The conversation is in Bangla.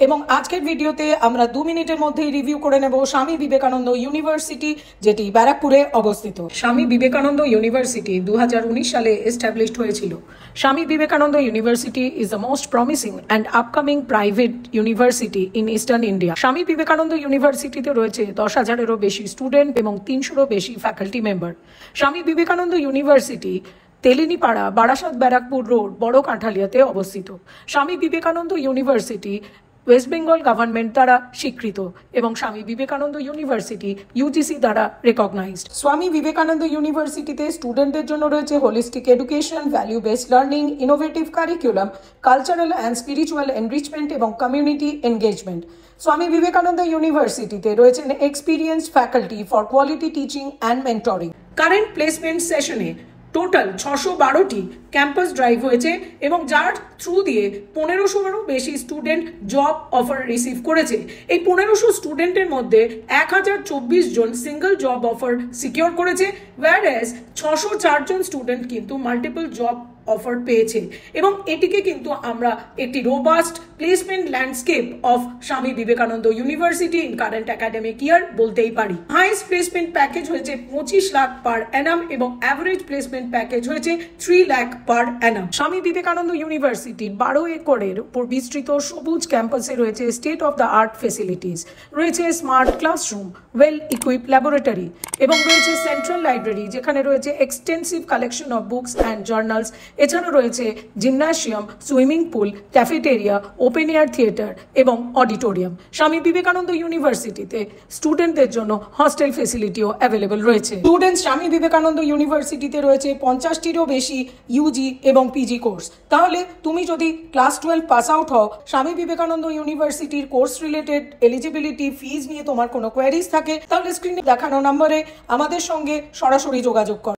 এবং আজকের ভিডিওতে আমরা 2 মিনিটের মধ্যেই রিভিউ করে নেব স্বামী বিবেকানন্দ ইউনিভার্সিটি, যেটি ব্যারাকপুরে অবস্থিত। স্বামী বিবেকানন্দ ইউনিভার্সিটি 2019 সালে এস্টাবলিশড হয়েছিল। Swami Vivekananda university is the most promising and upcoming private university in eastern India. স্বামী বিবেকানন্দ ইউনিভার্সিটিতে রয়েছে 10,000-এরও বেশি স্টুডেন্ট এবং 300-রও বেশি faculty member. Swami Vivekananda university তেলিনীপাড়া, Barasat, Barrackpore road, বড় কাঁঠালিয়াতে অবস্থিত। Swami Vivekananda university West Bengal government দ্বারা স্বীকৃত এবং স্বামী বিবেকানন্দ ইউনিভার্সিটি ইউজিসি দ্বারা রেকগনাইজড। স্বামী বিবেকানন্দ ইউনিভার্সিটিতে স্টুডেন্টদের জন্য রয়েছে holistic education, value based learning, innovative curriculum, cultural and spiritual enrichment এবং কমিউনিটি এনগেজমেন্ট। স্বামী বিবেকানন্দ ইউনিভার্সিটিতে রয়েছেন experienced faculty for quality teaching and mentoring. Current placement সেশনে টোটাল 612টি ক্যাম্পাস ড্রাইভ হয়েছে এবং যার থ্রু দিয়ে 1500-এরও বেশি স্টুডেন্ট জব অফার রিসিভ করেছে। এই 1500 স্টুডেন্টের মধ্যে 1024 জন সিঙ্গল জব অফার সিকিউর করেছে, ওয়্যারএজ 604 জন স্টুডেন্ট কিন্তু মাল্টিপল জব অফার পেয়েছে। এবং এটিকে কিন্তু আমরা একটি robust placement landscape of Swami Vivekananda university in current academic ইয়ার বলতেই পারি। হাইয়েস্ট প্লেসমেন্ট প্যাকেজ হয়েছে 25 লাখ পার অ্যানাম এবং অ্যাভারেজ প্লেসমেন্ট প্যাকেজ হয়েছে 3 লাখ পার অ্যানাম। স্বামী বিবেকানন্দ ইউনিভার্সিটির 12 একরের উপর বিস্তৃত সবুজ ক্যাম্পাসে রয়েছে state of the art facilities, রয়েছে smart classroom, well equip laboratory এবং রয়েছে সেন্ট্রাল লাইব্রেরি, যেখানে রয়েছে extensive collection of books and journals. এছাড়াও রয়েছে gymnasium, swimming pool, cafeteria, open air theatre এবং অডিটোরিয়াম। স্বামী বিবেকানন্দ ইউনিভার্সিটিতে স্টুডেন্টদের জন্য হস্টেল ফেসিলিটিও অ্যাভেলেবল রয়েছে। স্টুডেন্টস স্বামী বিবেকানন্দ ইউনিভার্সিটিতে রয়েছে 50টিরও বেশি ইউজি এবং পিজি কোর্স। তাহলে তুমি যদি ক্লাস 12 পাস আউট হও, স্বামী বিবেকানন্দ ইউনিভার্সিটির কোর্স রিলেটেড এলিজিবিলিটি, ফিজ নিয়ে তোমার কোনো কোয়ারিজ থাকে, তাহলে স্ক্রিনে দেখানো নম্বরে আমাদের সঙ্গে সরাসরি যোগাযোগ করো।